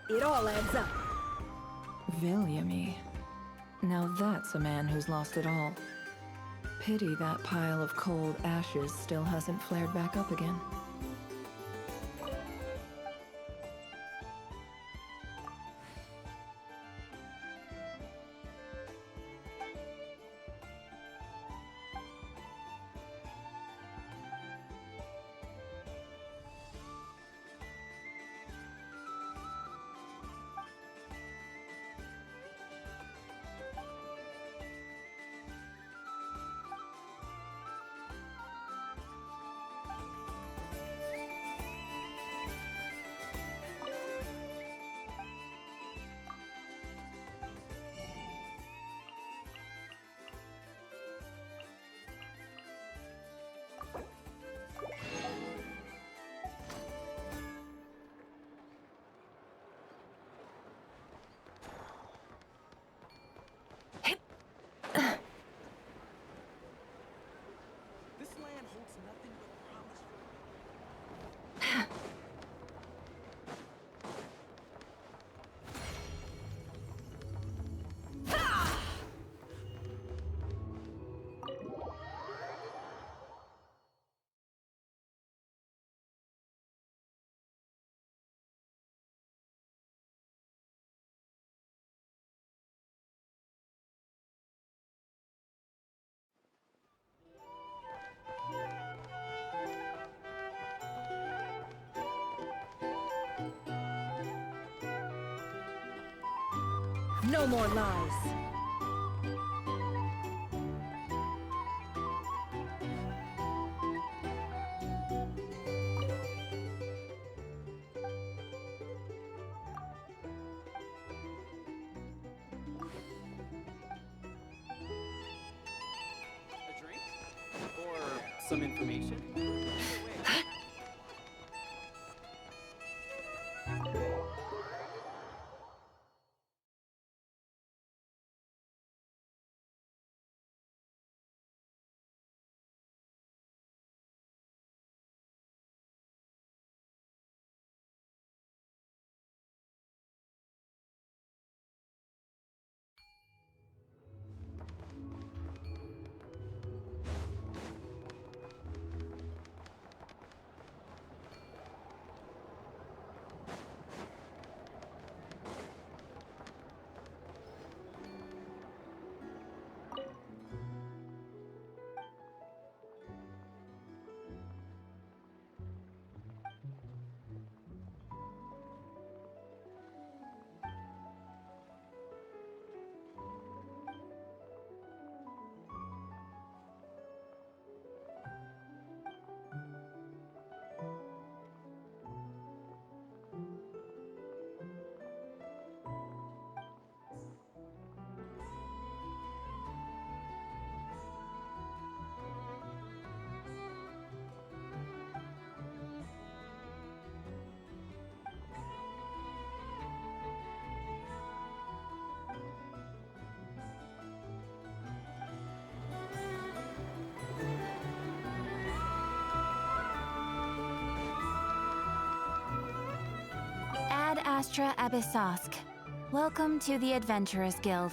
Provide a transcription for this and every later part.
It all adds up. Viljami. Now that's a man who's lost it all. Pity that pile of cold ashes still hasn't flared back up again. This land holds nothing but promise. No more lies. A drink? Or some information? Ad Astra Abyssosk. Welcome to the Adventurers Guild.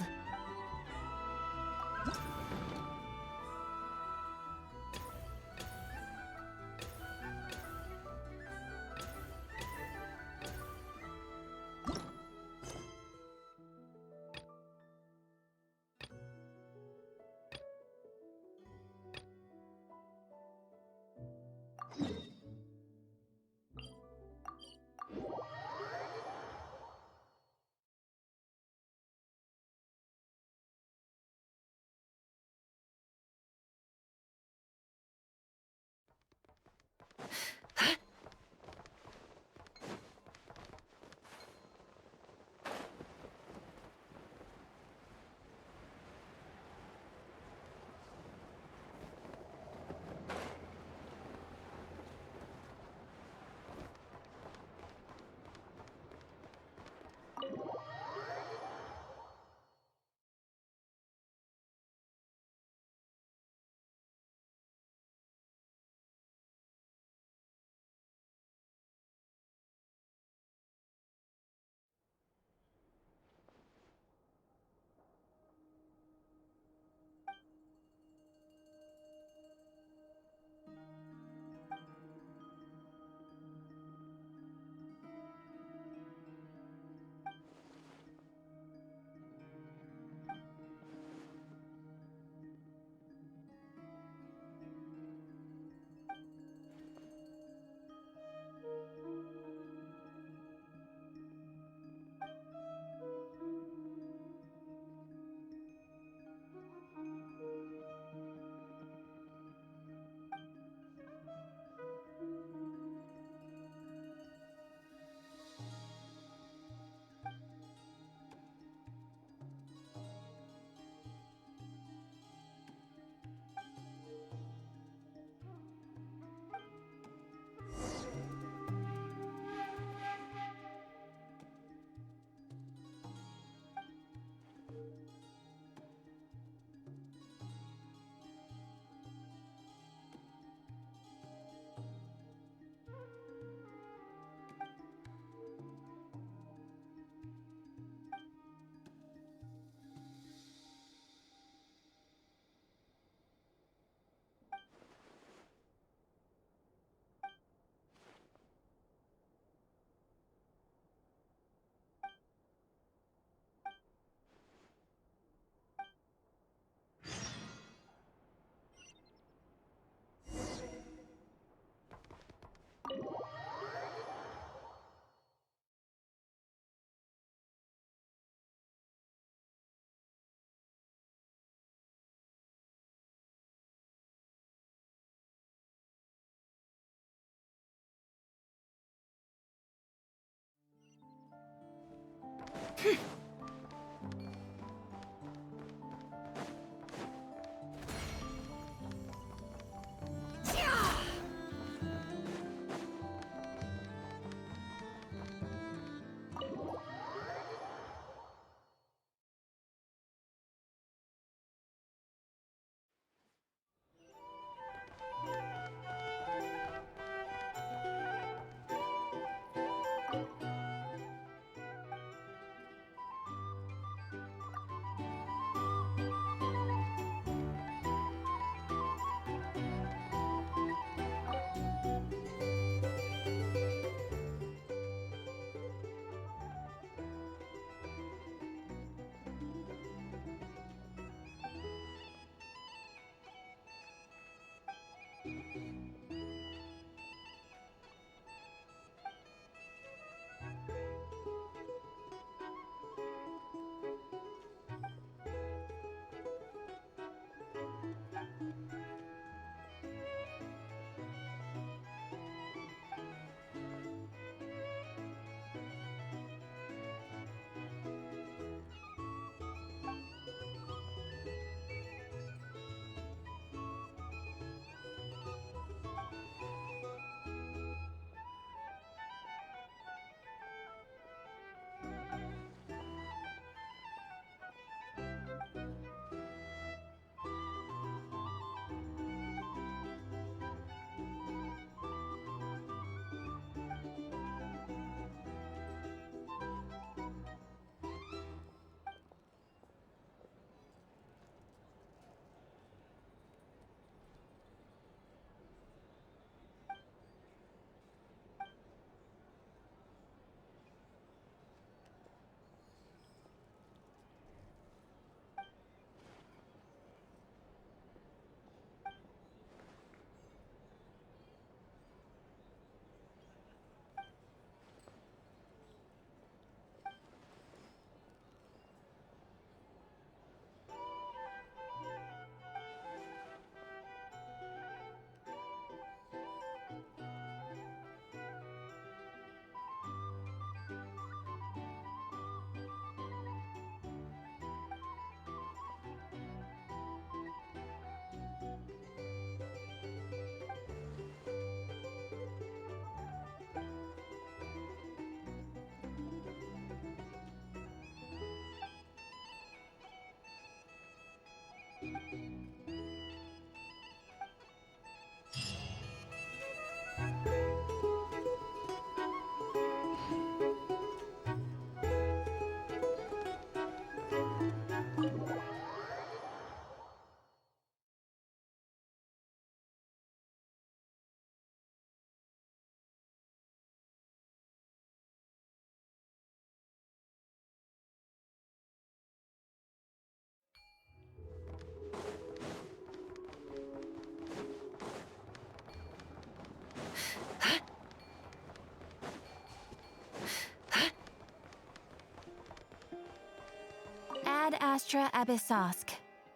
Ad Astra Abyssosk.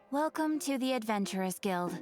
Welcome to the Adventurers Guild.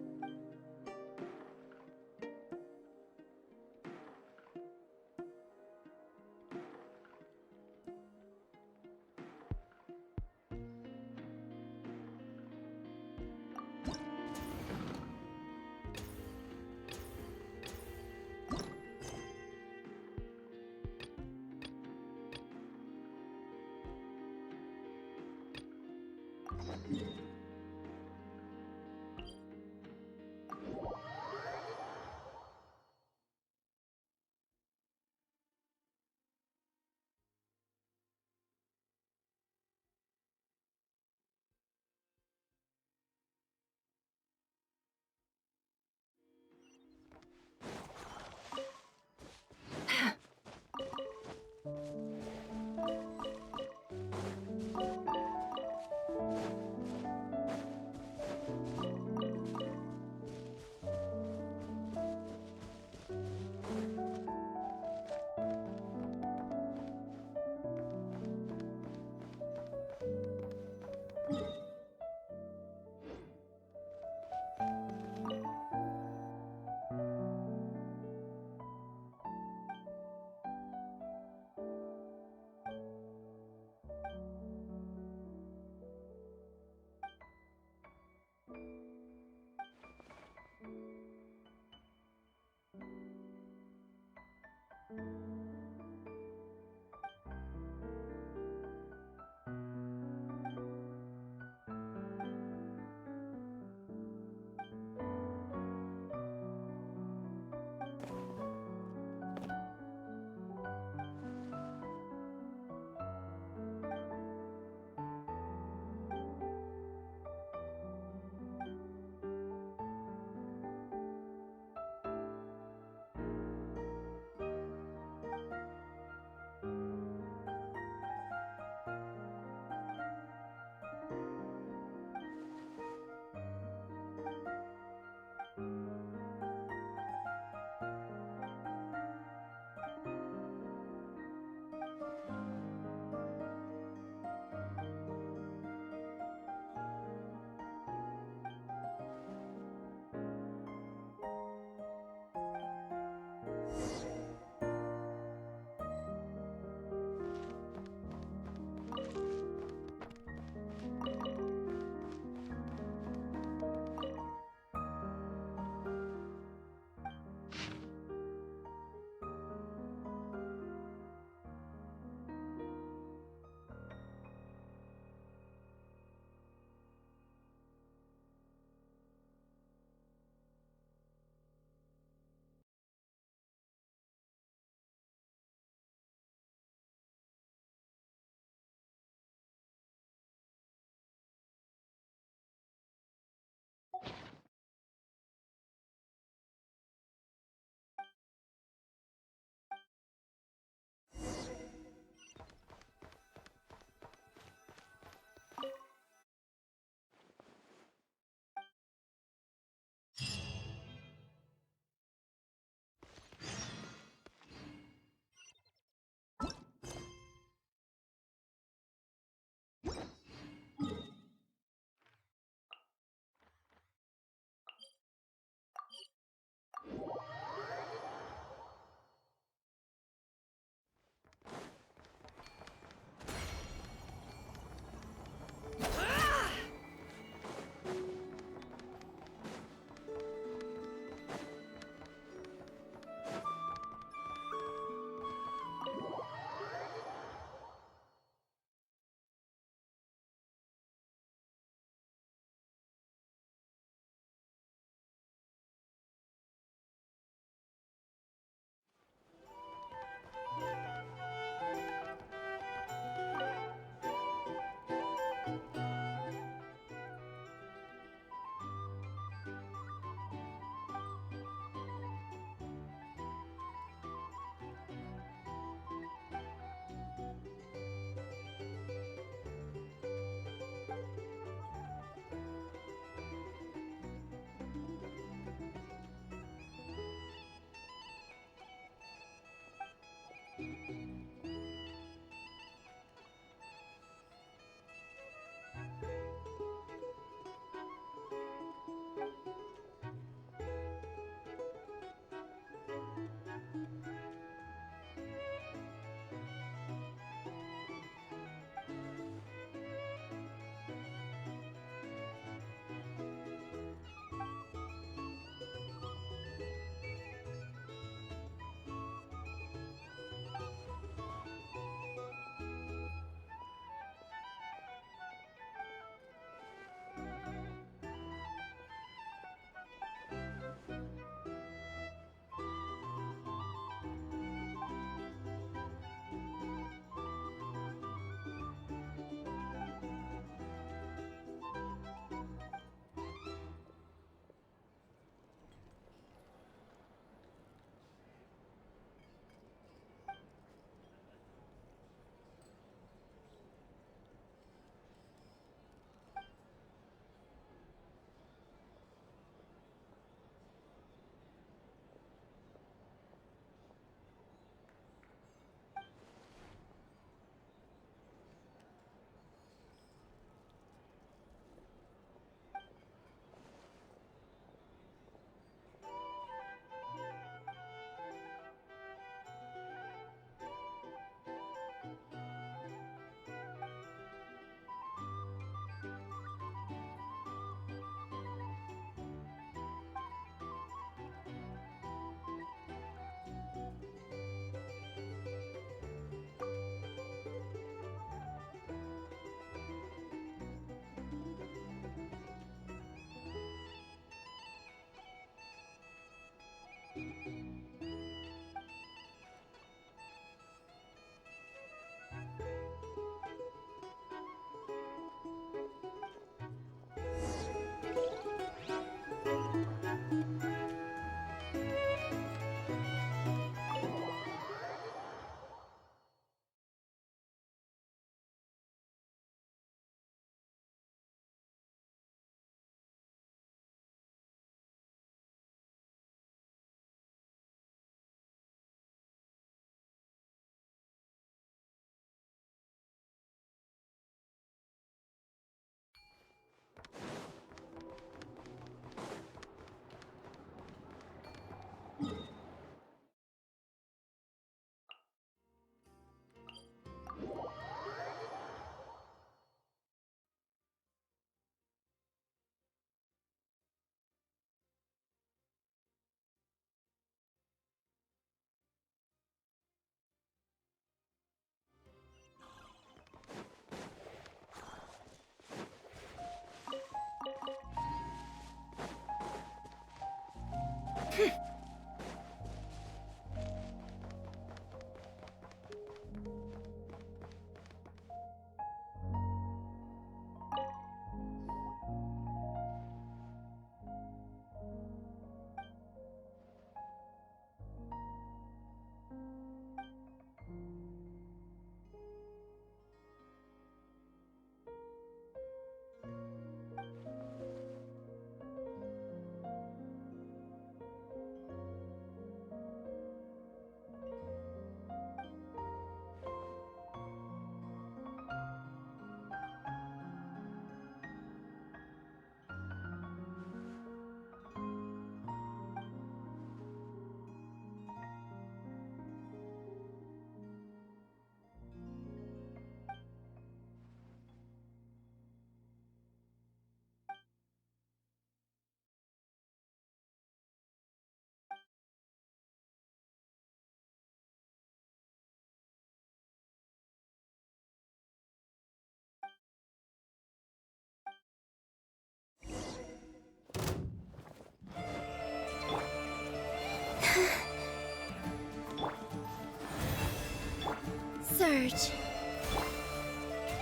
Surge.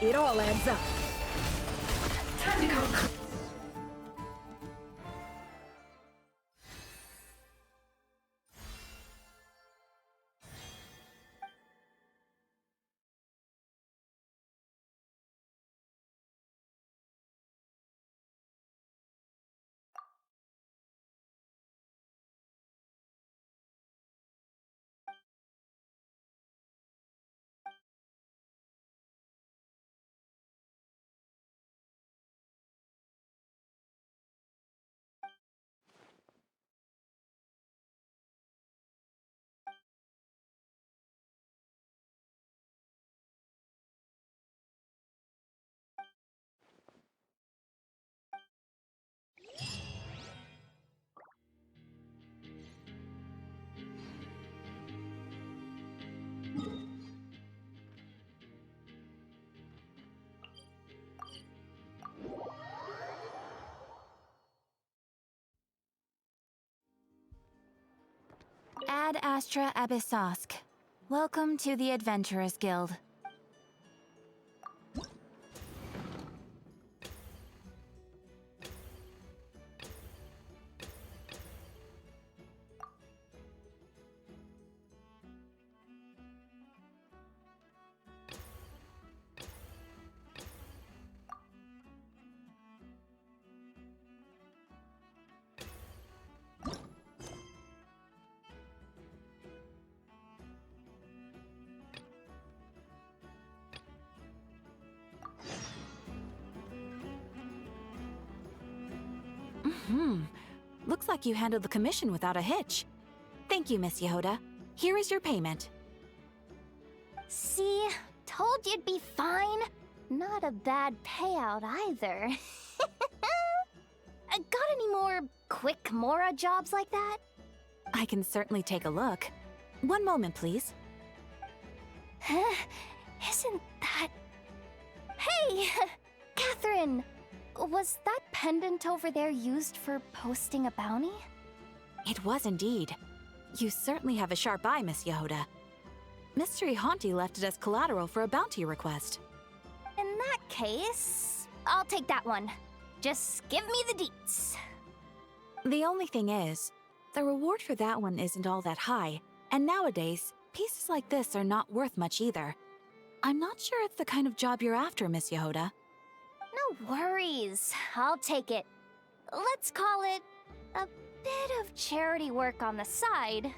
It all adds up. Time to go. Ad Astra Abyssosk. Welcome to the Adventurers Guild. Looks like you handled the commission without a hitch. Thank you, Miss Yehoda. Here is your payment. See? Told you'd be fine. Not a bad payout either. Got any more quick Mora jobs like that? I can certainly take a look. One moment, please. Huh? Isn't that... Hey! Catherine! Was that pendant over there used for posting a bounty? It was indeed. You certainly have a sharp eye, Miss Yehoda. Mystery Haunty left it as collateral for a bounty request. In that case, I'll take that one. Just give me the deets. The only thing is, the reward for that one isn't all that high, and nowadays, pieces like this are not worth much either. I'm not sure it's the kind of job you're after, Miss Yehoda. No worries. I'll take it. Let's call it a bit of charity work on the side.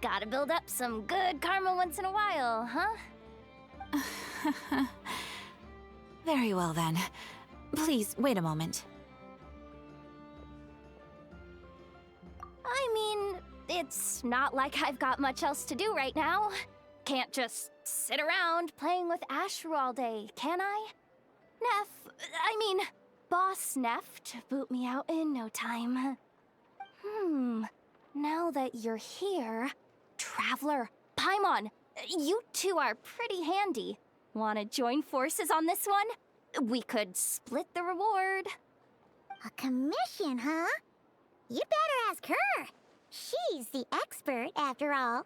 Gotta build up some good karma once in a while, huh? Very well then. Please, wait a moment. I mean, it's not like I've got much else to do right now. Can't just sit around playing with Ashru all day, can I? Boss Nef to boot me out in no time. Now that you're here, Traveler, Paimon, you two are pretty handy. Wanna join forces on this one? We could split the reward. A commission, huh? You'd better ask her. She's the expert, after all.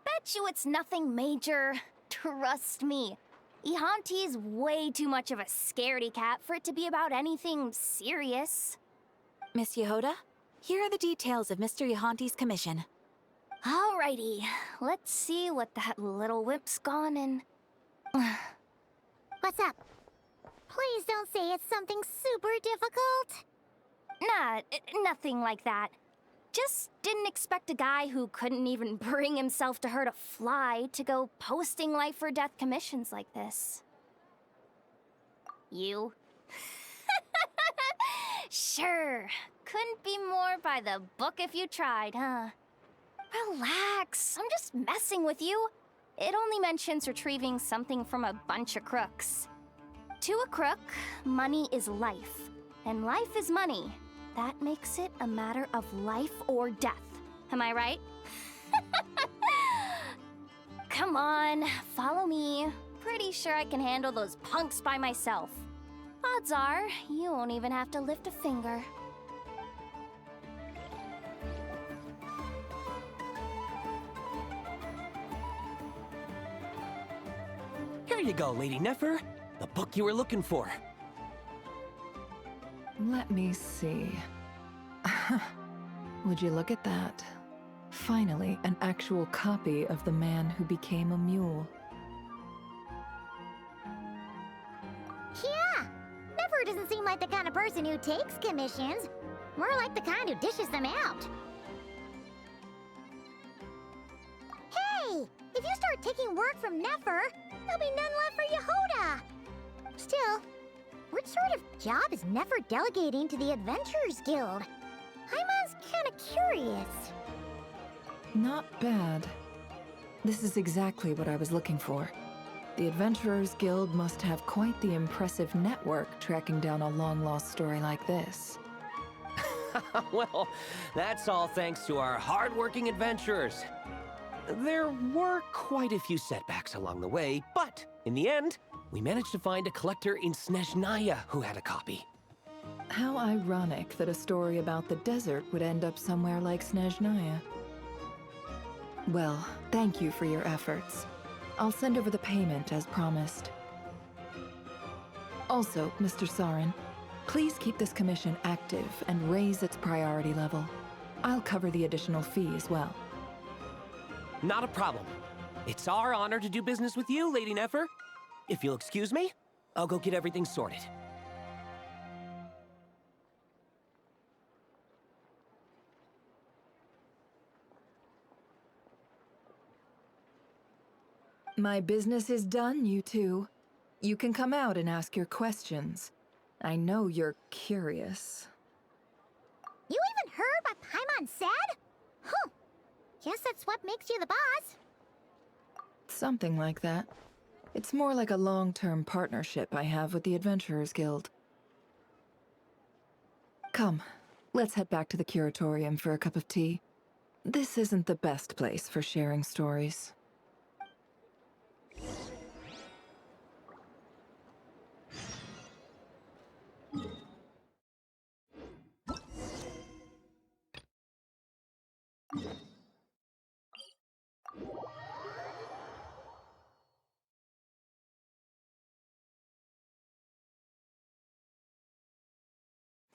Bet you it's nothing major. Trust me. Ihanti's way too much of a scaredy cat for it to be about anything serious. Miss Yehoda, here are the details of Mr. Yahanti's commission. Alrighty, let's see what that little whip's gone and... What's up? Please don't say it's something super difficult. Nah, nothing like that. Just didn't expect a guy who couldn't even bring himself to hurt a fly to go posting life or death commissions like this. You? Sure. Couldn't be more by the book if you tried, huh? Relax. I'm just messing with you. It only mentions retrieving something from a bunch of crooks. To a crook, money is life, and life is money. That makes it a matter of life or death. Am I right? Come on, follow me. Pretty sure I can handle those punks by myself. Odds are, you won't even have to lift a finger. Here you go, Lady Neffer. The book you were looking for. Let me see. Would you look at that? Finally, an actual copy of The Man Who Became a Mule. Yeah, Neffer doesn't seem like the kind of person who takes commissions. More like the kind who dishes them out. Hey, if you start taking work from Neffer, there'll be none left for Yehoda. Still, what sort of job is Neffer delegating to the Adventurers Guild? I'm kind of curious. Not bad. This is exactly what I was looking for. The Adventurers Guild must have quite the impressive network tracking down a long-lost story like this. Well, that's all thanks to our hard-working adventurers. There were quite a few setbacks along the way, but in the end, we managed to find a collector in Snezhnaya who had a copy. How ironic that a story about the desert would end up somewhere like Snezhnaya. Well, thank you for your efforts. I'll send over the payment as promised. Also, Mr. Sarin, please keep this commission active and raise its priority level. I'll cover the additional fee as well. Not a problem. It's our honor to do business with you, Lady Neffer. If you'll excuse me, I'll go get everything sorted. My business is done, you two. You can come out and ask your questions. I know you're curious. You even heard what Paimon said? Huh. Guess that's what makes you the boss. Something like that. It's more like a long-term partnership I have with the Adventurers Guild. Come, let's head back to the curatorium for a cup of tea. This isn't the best place for sharing stories.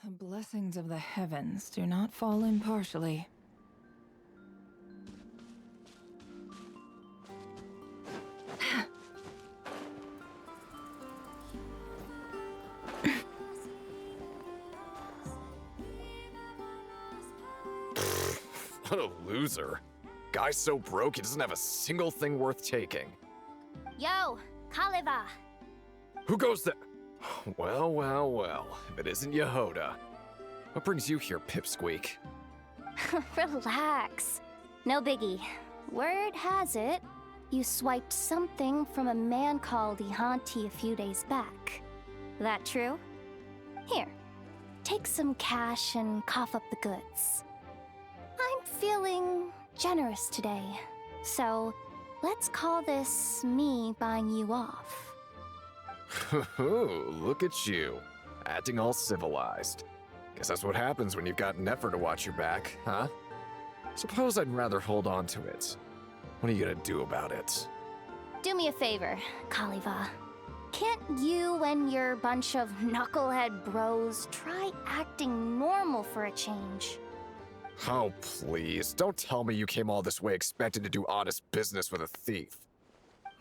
The blessings of the heavens do not fall impartially. What a loser. Guy's so broke he doesn't have a single thing worth taking. Yo, Kaleva. Who goes there? Well, well, well. If it isn't Yehoda. What brings you here, Pipsqueak? Relax. No biggie. Word has it, you swiped something from a man called Ihanti a few days back. That true? Here, take some cash and cough up the goods. I'm feeling generous today, so let's call this me buying you off. Look at you, acting all civilized. Guess that's what happens when you've got Neffer to watch your back, huh? Suppose I'd rather hold on to it. What are you gonna do about it? Do me a favor, Kaliva. Can't you and your bunch of knucklehead bros try acting normal for a change? Oh, please, don't tell me you came all this way expecting to do honest business with a thief.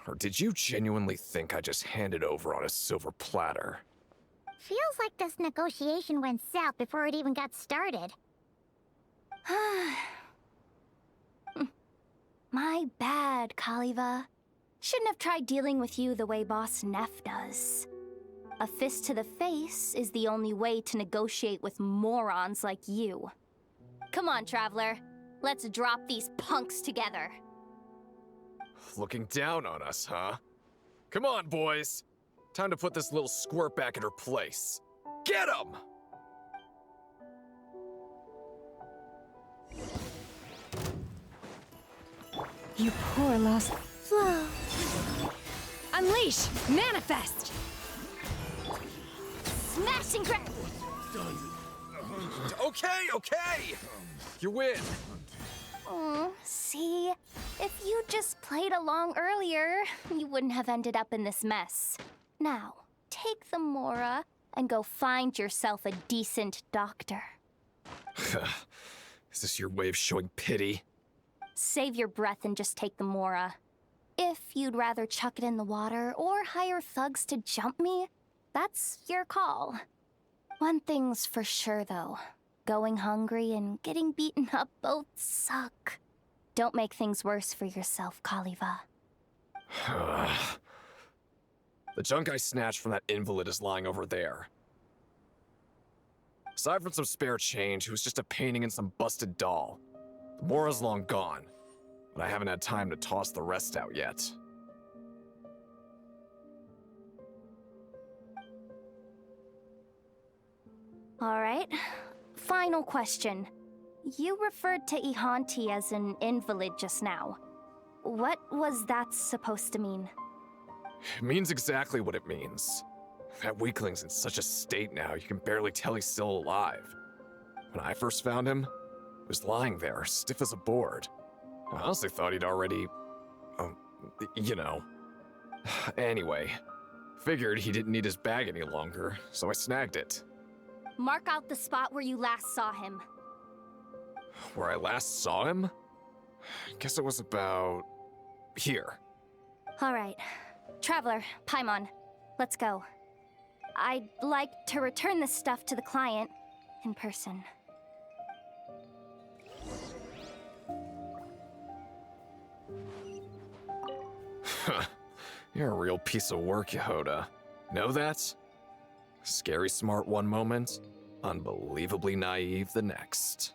Or did you genuinely think I just handed over on a silver platter? Feels like this negotiation went south before it even got started. My bad, Kaliva. Shouldn't have tried dealing with you the way Boss Neff does. A fist to the face is the only way to negotiate with morons like you. Come on, Traveler. Let's drop these punks together. Looking down on us, huh? Come on, boys. Time to put this little squirt back in her place. Get 'em! You poor lost... Flow. Unleash! Manifest! Smashing grab! Okay! You win. See? If you just played along earlier, you wouldn't have ended up in this mess. Now, take the Mora and go find yourself a decent doctor. Is this your way of showing pity? Save your breath and just take the Mora. If you'd rather chuck it in the water or hire thugs to jump me, that's your call. One thing's for sure, though. Going hungry and getting beaten up both suck. Don't make things worse for yourself, Kaliva. The junk I snatched from that invalid is lying over there. Aside from some spare change, it was just a painting and some busted doll. The Mora's long gone, but I haven't had time to toss the rest out yet. All right. Final question. You referred to Ihanti as an invalid just now. What was that supposed to mean? It means exactly what it means. That weakling's in such a state now, you can barely tell he's still alive. When I first found him, he was lying there, stiff as a board. I honestly thought he'd already... you know. Anyway, figured he didn't need his bag any longer, so I snagged it. Mark out the spot where you last saw him. Where I last saw him? Guess it was about... here. All right. Traveler, Paimon, let's go. I'd like to return this stuff to the client in person. You're a real piece of work, Yehoda. Know that? Scary smart one moment, unbelievably naive the next.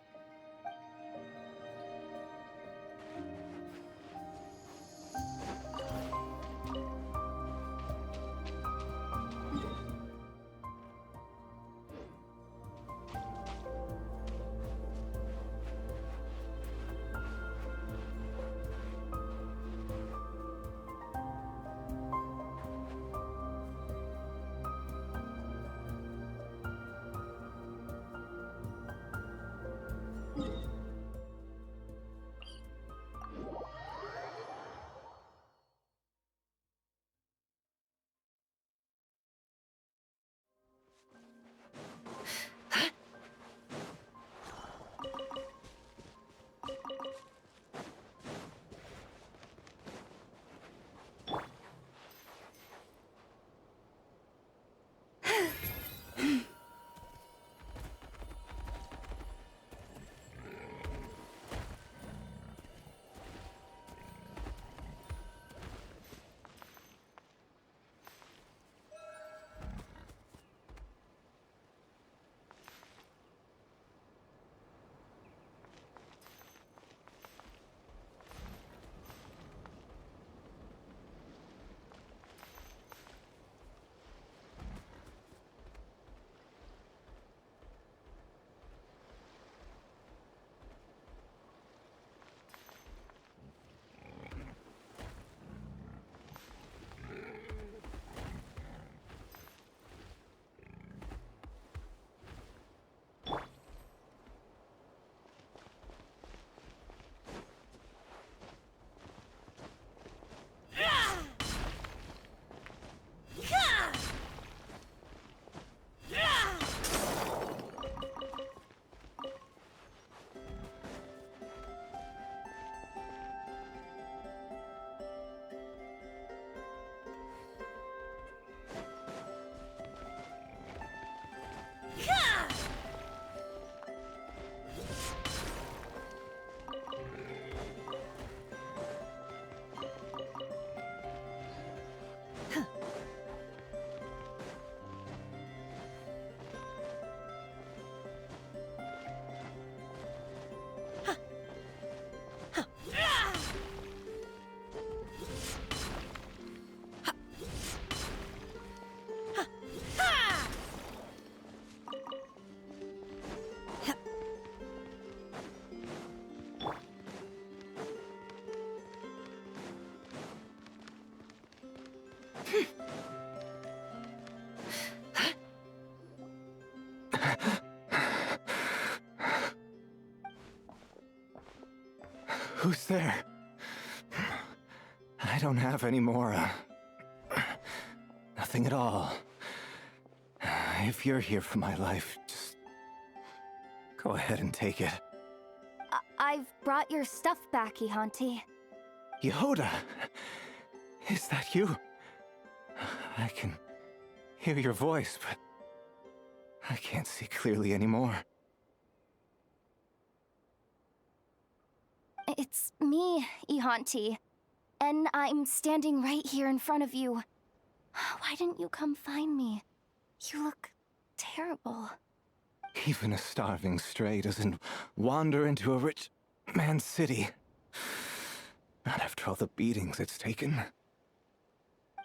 Who's there? I don't have any more, nothing at all. If you're here for my life, just go ahead and take it. I've brought your stuff back, Ihanti. Yehoda! Is that you? I can hear your voice, but I can't see clearly anymore. It's me, Ihanti. And I'm standing right here in front of you. Why didn't you come find me? You look terrible. Even a starving stray doesn't wander into a rich man's city. Not after all the beatings it's taken.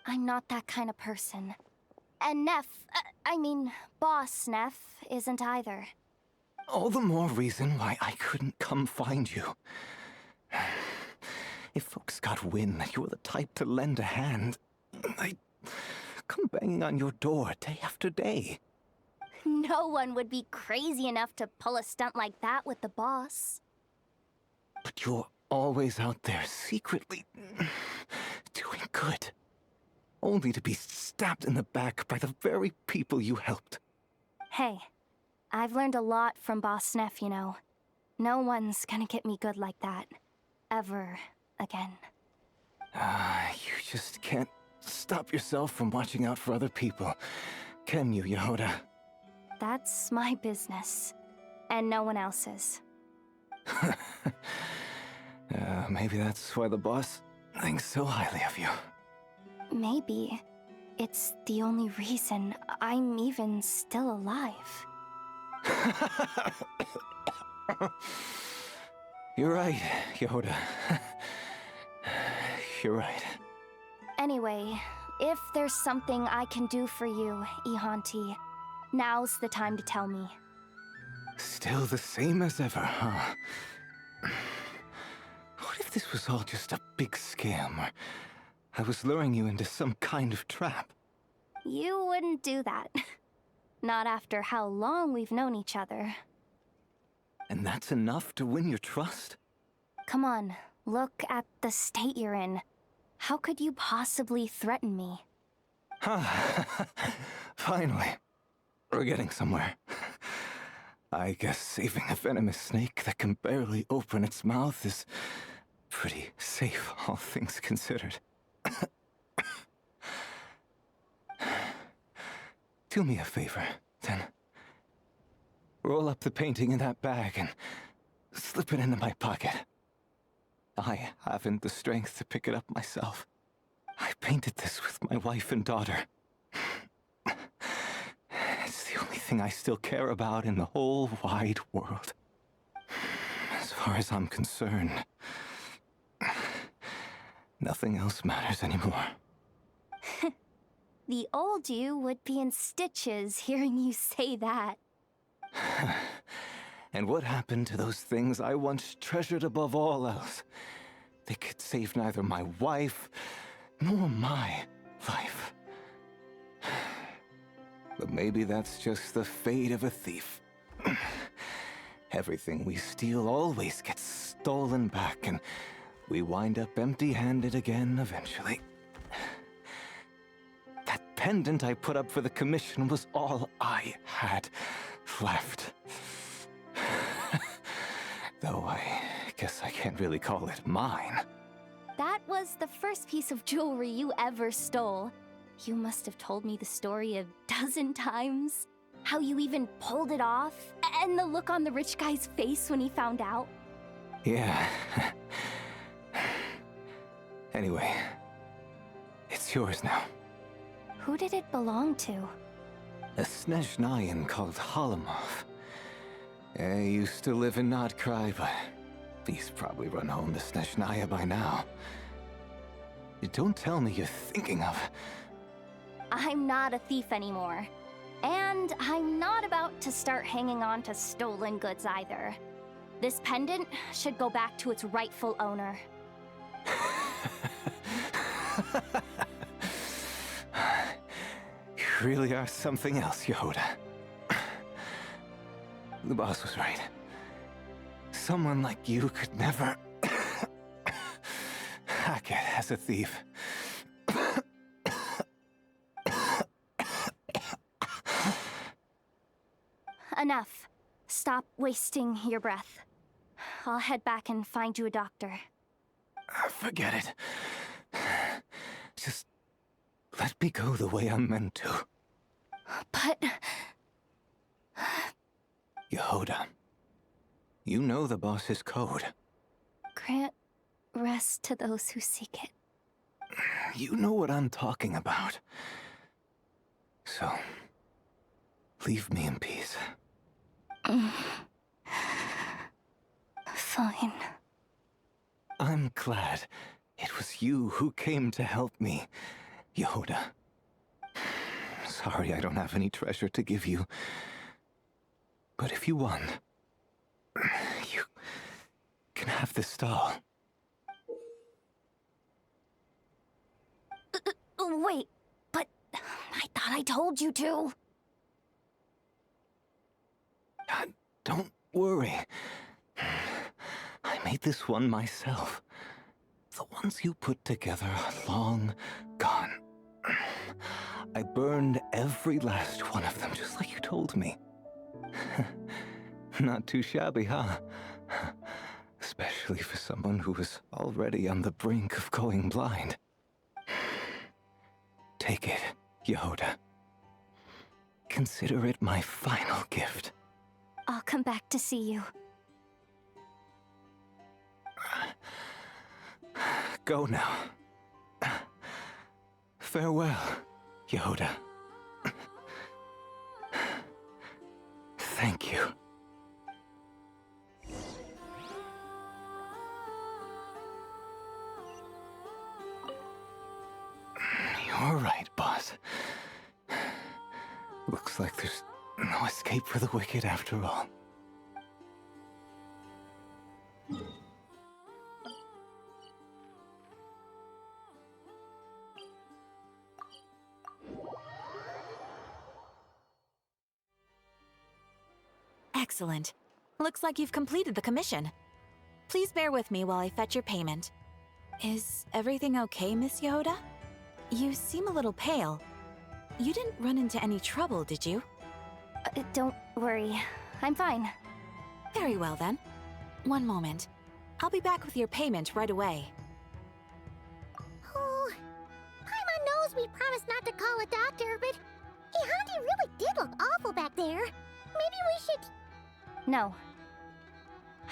I'm not that kind of person. And Boss Neff isn't either. All the more reason why I couldn't come find you. If folks got wind that you were the type to lend a hand, I'd come banging on your door day after day. No one would be crazy enough to pull a stunt like that with the boss. But you're always out there secretly doing good. Only to be stabbed in the back by the very people you helped. Hey, I've learned a lot from Boss Neff, you know. No one's gonna get me good like that. Ever again. You just can't stop yourself from watching out for other people, can you, Yehoda? That's my business. And no one else's. Maybe that's why the boss thinks so highly of you. Maybe. It's the only reason I'm even still alive. You're right, Yehoda. You're right. Anyway, if there's something I can do for you, Ihanti, now's the time to tell me. Still the same as ever, huh? What if this was all just a big scam, or I was luring you into some kind of trap? You wouldn't do that. Not after how long we've known each other. And that's enough to win your trust? Come on, look at the state you're in. How could you possibly threaten me? Finally. We're getting somewhere. I guess saving a venomous snake that can barely open its mouth is pretty safe, all things considered. Do me a favor, then. Roll up the painting in that bag and slip it into my pocket. I haven't the strength to pick it up myself. I painted this with my wife and daughter. It's the only thing I still care about in the whole wide world. As far as I'm concerned, nothing else matters anymore. The old you would be in stitches hearing you say that. And what happened to those things I once treasured above all else? They could save neither my wife nor my life. But maybe that's just the fate of a thief. Everything we steal always gets stolen back, and we wind up empty-handed again eventually. That pendant I put up for the commission was all I had left. Though I guess I can't really call it mine. That was the first piece of jewelry you ever stole. You must have told me the story a dozen times. How you even pulled it off, and the look on the rich guy's face when he found out. Yeah. Anyway, it's yours now. Who did it belong to? A Snezhnayan called Halimov. He used to live in Nodkrai, but he's probably run home to Snezhnaya by now. Don't tell me you're thinking of... I'm not a thief anymore. And I'm not about to start hanging on to stolen goods either. This pendant should go back to its rightful owner. You really are something else, Yehoda. The boss was right. Someone like you could never hack it as a thief. Enough. Stop wasting your breath. I'll head back and find you a doctor. Forget it. Just let me go the way I'm meant to. But... Yehoda, you know the boss's code. grant rest to those who seek it. You know what I'm talking about. So, leave me in peace. Fine. I'm glad it was you who came to help me, Yehoda. Sorry I don't have any treasure to give you. But if you want, you can have this doll. Wait, but I thought I told you to. Don't worry. I made this one myself. The ones you put together are long gone. I burned every last one of them, just like you told me. Not too shabby, huh? Especially for someone who was already on the brink of going blind. Take it, Yehoda. Consider it my final gift. I'll come back to see you. Go now. Farewell, Yehoda. Thank you. You're right, boss. Looks like there's no escape for the wicked after all. Excellent. Looks like you've completed the commission. Please bear with me while I fetch your payment. Is everything okay, Miss Yehoda? You seem a little pale. You didn't run into any trouble, did you? Don't worry. I'm fine. Very well, then. One moment. I'll be back with your payment right away. Oh, Paimon knows we promised not to call a doctor, but Ягоды really did look awful back there. Maybe we should... No.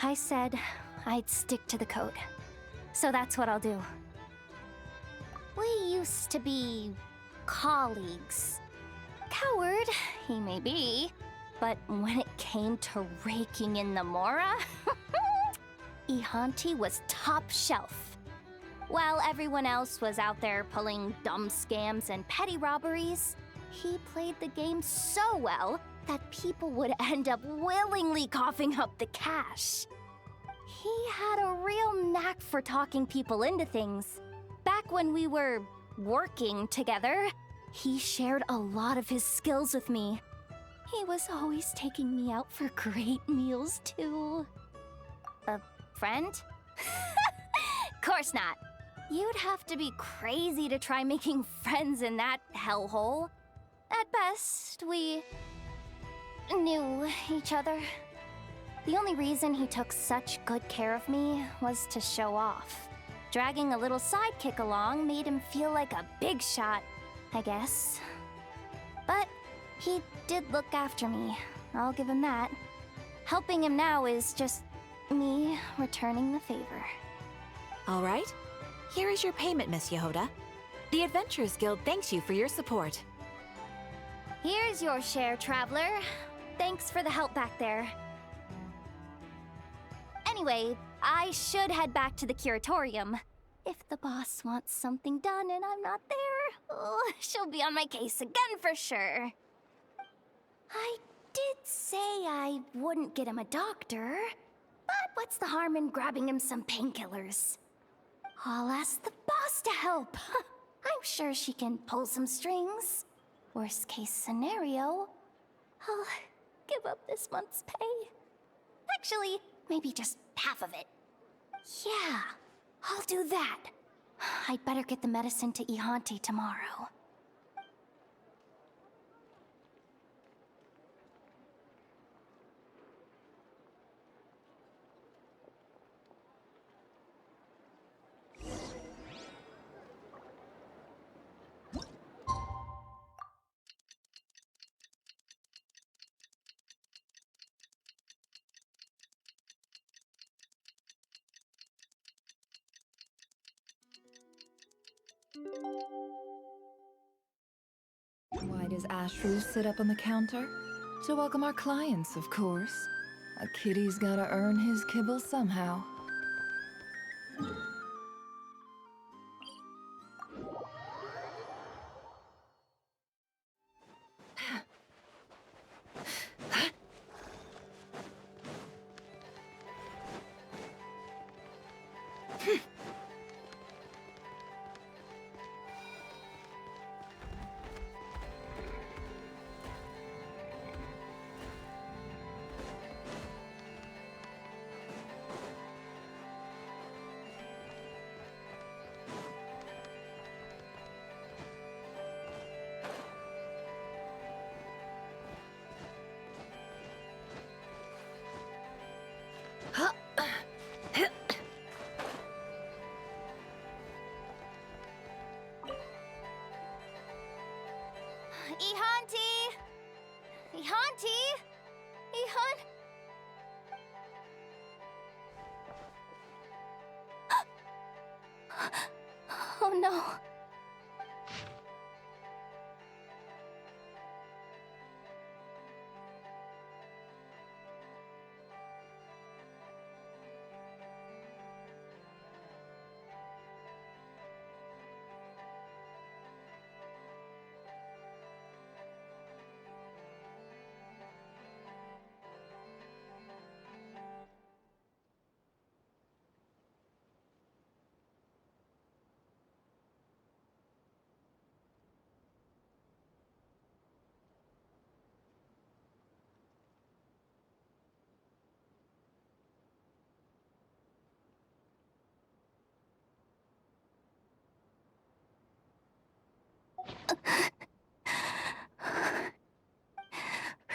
I said I'd stick to the code. So that's what I'll do. We used to be... colleagues. Coward, he may be, but when it came to raking in the Mora, Ihanti was top shelf. While everyone else was out there pulling dumb scams and petty robberies, he played the game so well that people would end up willingly coughing up the cash. He had a real knack for talking people into things. Back when we were working together, he shared a lot of his skills with me. He was always taking me out for great meals, too. A friend? Course not. You'd have to be crazy to try making friends in that hellhole. At best, we... knew each other. The only reason he took such good care of me was to show off. Dragging a little sidekick along made him feel like a big shot, I guess. But he did look after me, I'll give him that. Helping him now is just me returning the favor. All right. Here is your payment, Miss Yehoda. The Adventurers Guild thanks you for your support. Here's your share, traveler. Thanks for the help back there. Anyway, I should head back to the curatorium. If the boss wants something done and I'm not there, oh, she'll be on my case again for sure. I did say I wouldn't get him a doctor, but what's the harm in grabbing him some painkillers? I'll ask the boss to help. I'm sure she can pull some strings. Worst case scenario, I'll give up this month's pay. Actually, maybe just half of it. Yeah, I'll do that. I'd better get the medicine to Ihanti tomorrow. Why does Ashru sit up on the counter? To welcome our clients, of course. A kitty's gotta earn his kibble somehow. Ihanti! Ihanti! Ihan... Oh no.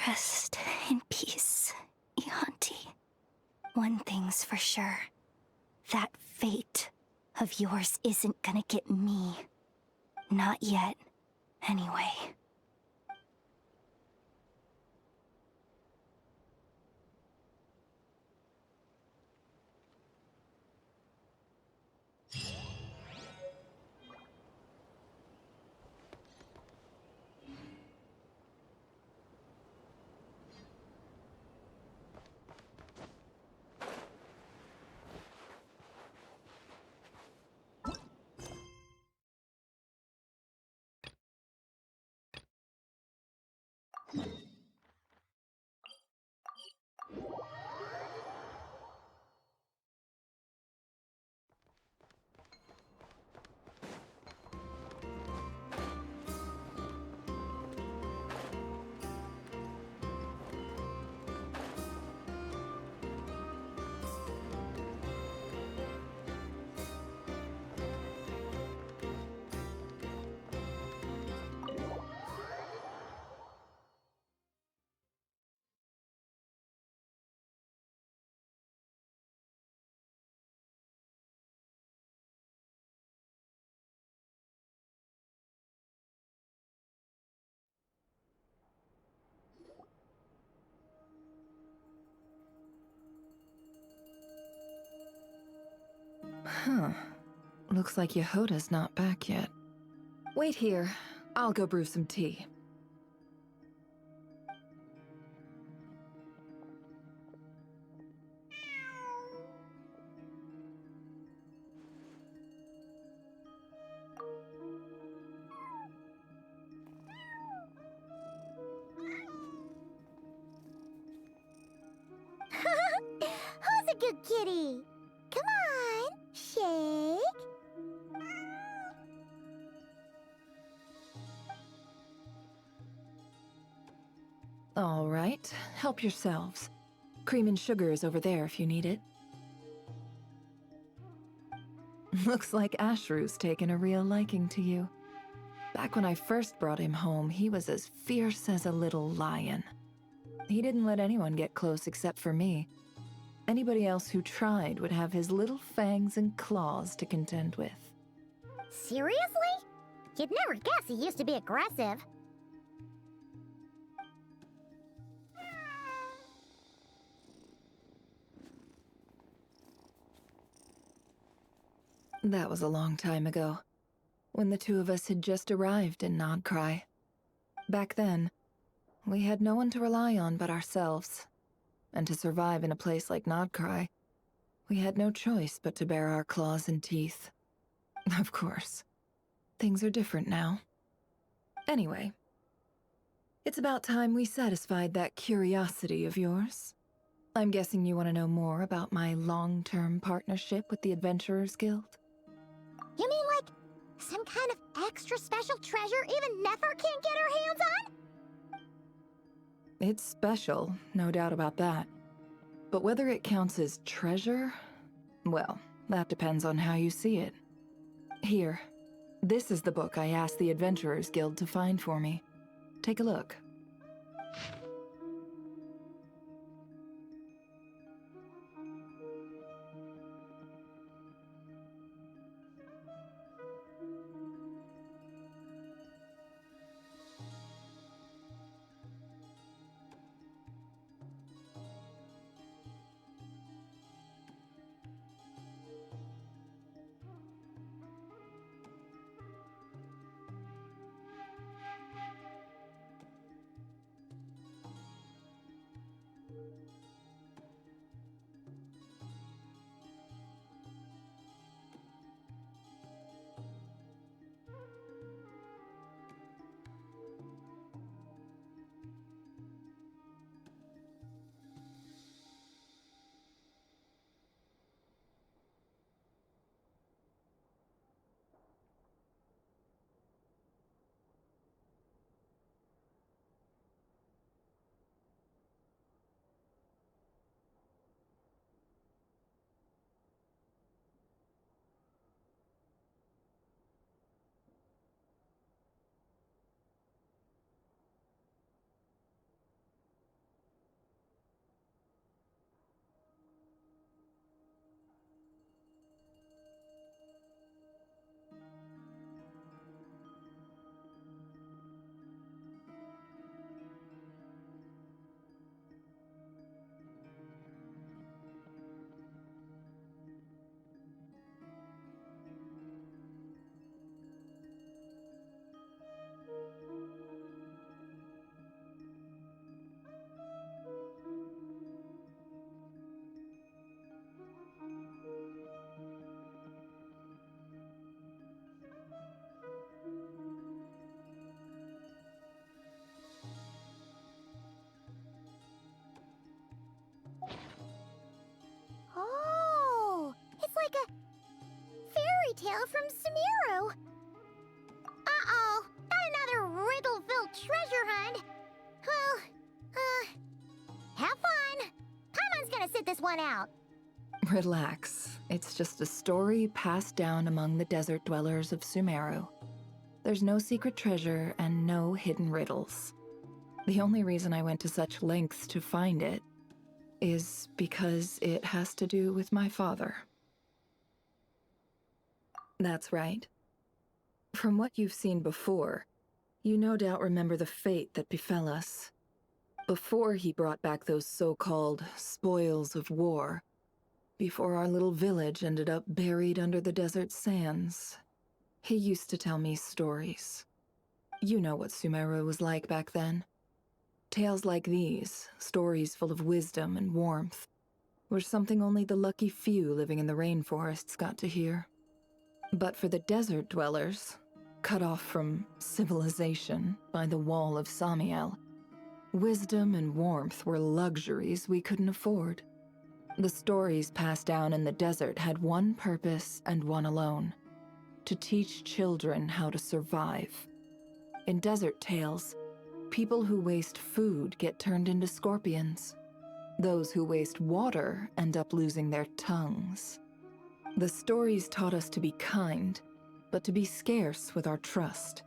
Rest in peace, Ihanti. One thing's for sure. That fate of yours isn't gonna get me. Not yet, anyway. Huh. Looks like Yehoda's not back yet. Wait here. I'll go brew some tea. Who's a good kitty? Come on, shake. All right. help yourselves. Cream and sugar is over there if you need it. Looks like Ashrew's taken a real liking to you. Back when I first brought him home, he was as fierce as a little lion. He didn't let anyone get close except for me. Anybody else who tried would have his little fangs and claws to contend with. Seriously? You'd never guess he used to be aggressive. That was a long time ago, when the two of us had just arrived in Nodcry. Back then, we had no one to rely on but ourselves. And to survive in a place like Nodcry, we had no choice but to bare our claws and teeth. Of course, things are different now. Anyway, it's about time we satisfied that curiosity of yours. I'm guessing you want to know more about my long-term partnership with the Adventurers Guild? You mean like some kind of extra special treasure even Neffer can't get her hands on? It's special, no doubt about that. But whether it counts as treasure, well, that depends on how you see it. Here, this is the book I asked the Adventurers Guild to find for me. Take a look. Oh, it's like a fairy tale from Sumeru. Uh-oh, not another riddle-filled treasure hunt. Well, have fun. Paimon's gonna sit this one out. Relax. It's just a story passed down among the desert dwellers of Sumeru. There's no secret treasure and no hidden riddles. The only reason I went to such lengths to find it is because it has to do with my father. That's right. From what you've seen before, you no doubt remember the fate that befell us. Before he brought back those so-called spoils of war, before our little village ended up buried under the desert sands, he used to tell me stories. You know what Sumeru was like back then. Tales like these, stories full of wisdom and warmth, were something only the lucky few living in the rainforests got to hear. But for the desert dwellers, cut off from civilization by the wall of Samiel, wisdom and warmth were luxuries we couldn't afford. The stories passed down in the desert had one purpose and one alone: to teach children how to survive. In desert tales, People who waste food get turned into scorpions. Those who waste water end up losing their tongues. The stories taught us to be kind, but to be scarce with our trust.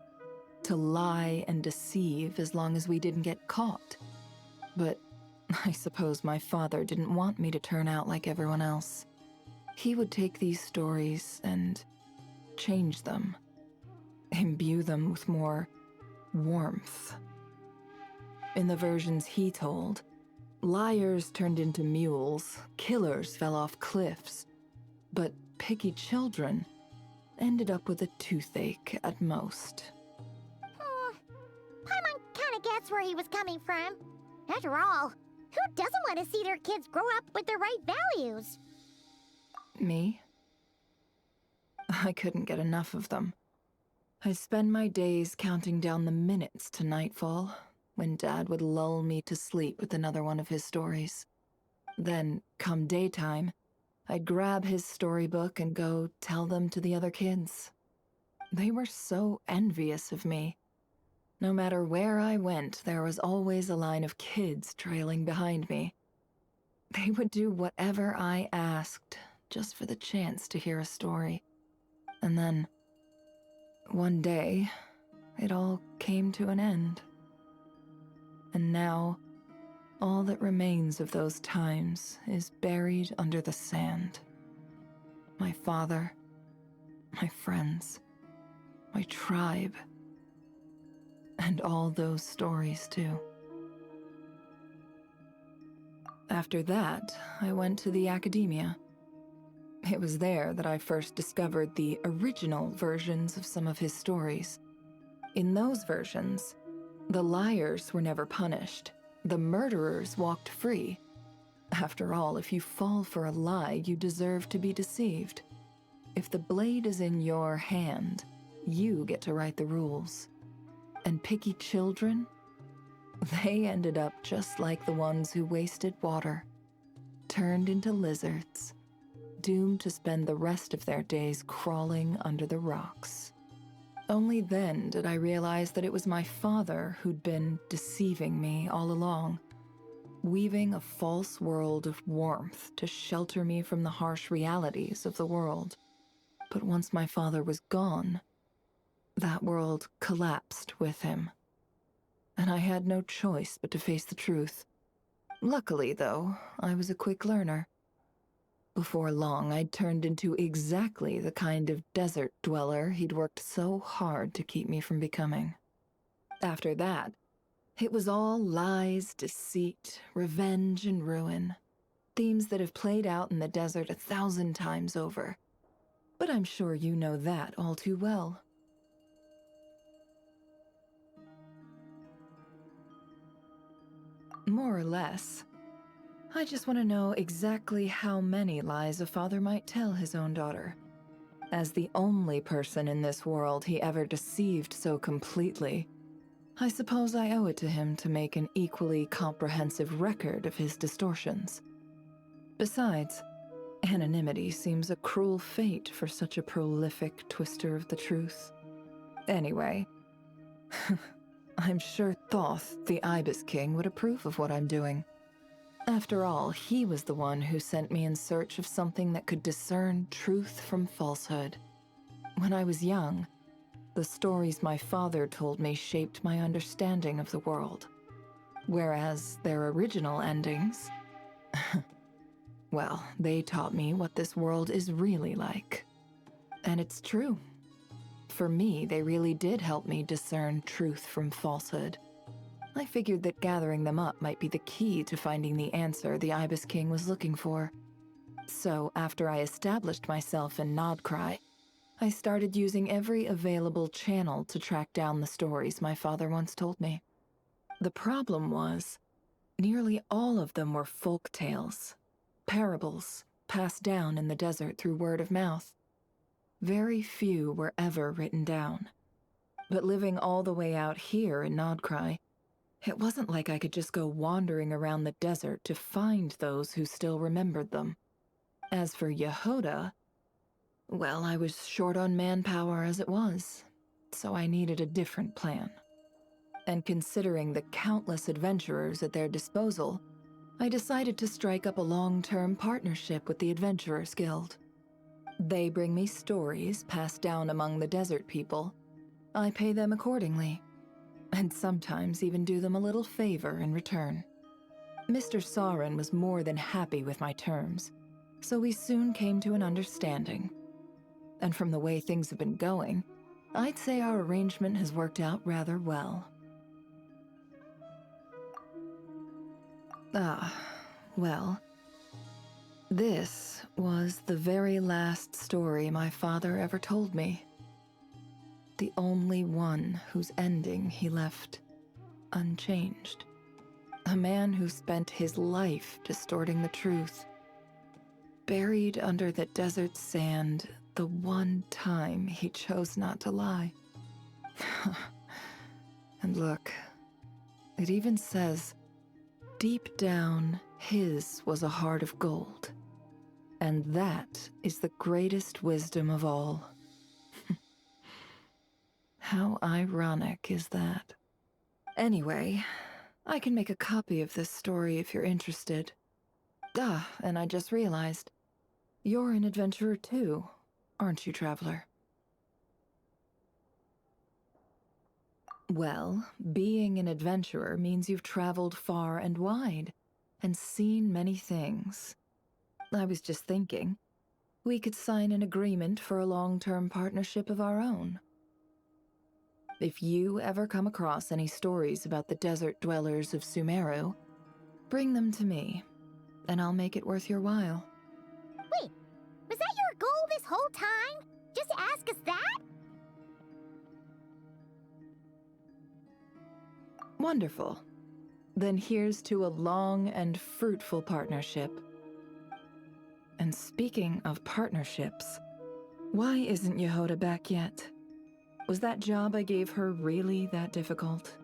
To lie and deceive as long as we didn't get caught. But I suppose my father didn't want me to turn out like everyone else. He would take these stories and change them. Imbue them with more warmth. In the versions he told, liars turned into mules, killers fell off cliffs, but picky children ended up with a toothache at most. Paimon kinda gets where he was coming from. After all, who doesn't want to see their kids grow up with the right values? Me? I couldn't get enough of them. I'd spend my days counting down the minutes to nightfall, when Dad would lull me to sleep with another one of his stories. Then, come daytime, I'd grab his storybook and go tell them to the other kids. They were so envious of me. No matter where I went, there was always a line of kids trailing behind me. They would do whatever I asked, just for the chance to hear a story. And then, one day, it all came to an end. And now, all that remains of those times is buried under the sand. My father, my friends, my tribe, and all those stories too. After that, I went to the academia. It was there that I first discovered the original versions of some of his stories. In those versions, the liars were never punished. The murderers walked free. After all, if you fall for a lie, you deserve to be deceived. If the blade is in your hand, you get to write the rules. And picky children? They ended up just like the ones who wasted water, turned into lizards, doomed to spend the rest of their days crawling under the rocks. Only then did I realize that it was my father who'd been deceiving me all along, weaving a false world of warmth to shelter me from the harsh realities of the world. But once my father was gone, that world collapsed with him. And I had no choice but to face the truth. Luckily, though, I was a quick learner. Before long, I'd turned into exactly the kind of desert dweller he'd worked so hard to keep me from becoming. After that, it was all lies, deceit, revenge, and ruin. Themes that have played out in the desert 1,000 times over. But I'm sure you know that all too well. More or less. I just want to know exactly how many lies a father might tell his own daughter. As the only person in this world he ever deceived so completely, I suppose I owe it to him to make an equally comprehensive record of his distortions. Besides, anonymity seems a cruel fate for such a prolific twister of the truth. Anyway, I'm sure Thoth, the Ibis King, would approve of what I'm doing. After all, he was the one who sent me in search of something that could discern truth from falsehood. When I was young, the stories my father told me shaped my understanding of the world. Whereas their original endings, well, they taught me what this world is really like. And it's true. For me, they really did help me discern truth from falsehood. I figured that gathering them up might be the key to finding the answer the Ibis King was looking for. So after I established myself in Nodcry, I started using every available channel to track down the stories my father once told me. The problem was, nearly all of them were folk tales, parables passed down in the desert through word of mouth. Very few were ever written down. But living all the way out here in Nodcry, it wasn't like I could just go wandering around the desert to find those who still remembered them. As for Yehoda, well, I was short on manpower as it was, so I needed a different plan. And considering the countless adventurers at their disposal, I decided to strike up a long-term partnership with the Adventurers Guild. They bring me stories passed down among the desert people. I pay them accordingly, and sometimes even do them a little favor in return. Mr. Sauron was more than happy with my terms, so we soon came to an understanding. And from the way things have been going, I'd say our arrangement has worked out rather well. Well, this was the very last story my father ever told me. The only one whose ending he left unchanged. A man who spent his life distorting the truth. Buried under the desert sand, the one time he chose not to lie. And look, it even says, deep down, his was a heart of gold. And that is the greatest wisdom of all. How ironic is that? Anyway, I can make a copy of this story if you're interested. And I just realized, you're an adventurer too, aren't you, traveler? Well, being an adventurer means you've traveled far and wide, and seen many things. I was just thinking, we could sign an agreement for a long-term partnership of our own. If you ever come across any stories about the desert dwellers of Sumeru, bring them to me, and I'll make it worth your while. Wait, was that your goal this whole time? Just to ask us that? Wonderful. Then here's to a long and fruitful partnership. And speaking of partnerships, why isn't Yehoda back yet? Was that job I gave her really that difficult?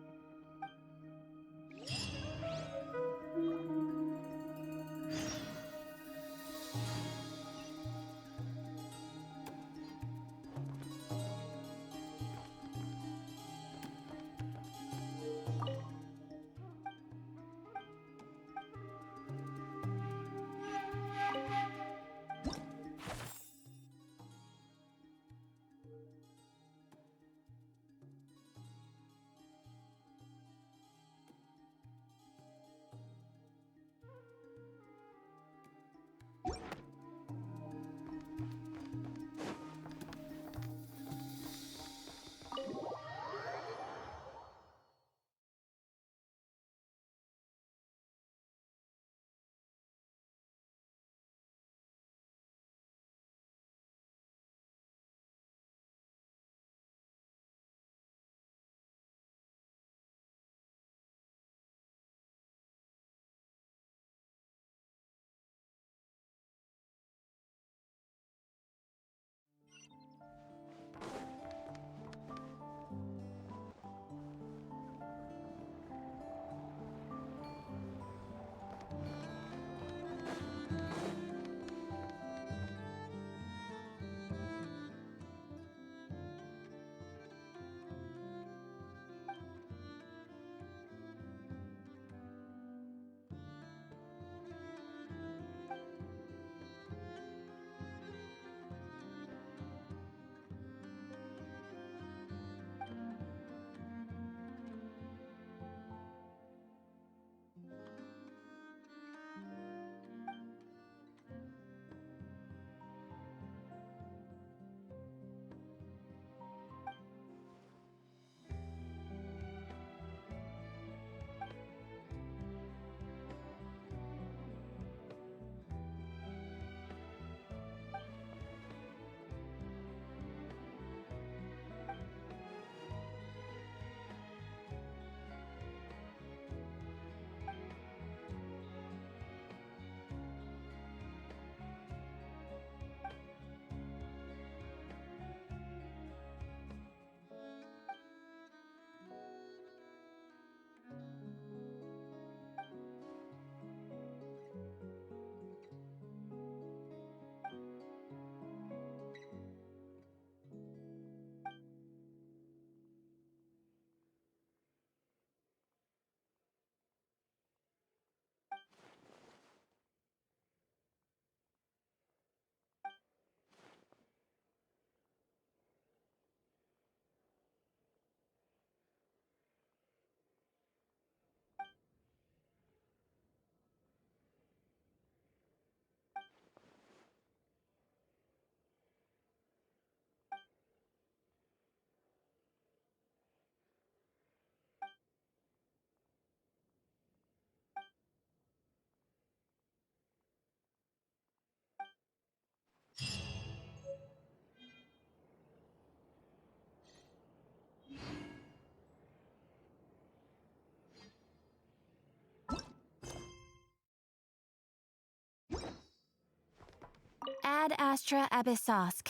Ad Astra Abyssosk.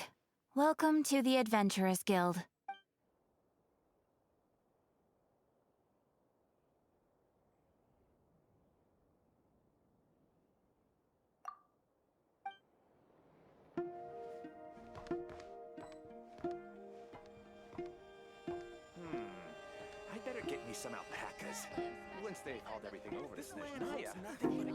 Welcome to the Adventurers Guild. I'd better get me some alpacas. Once they've hauled everything over, this land holds nothing but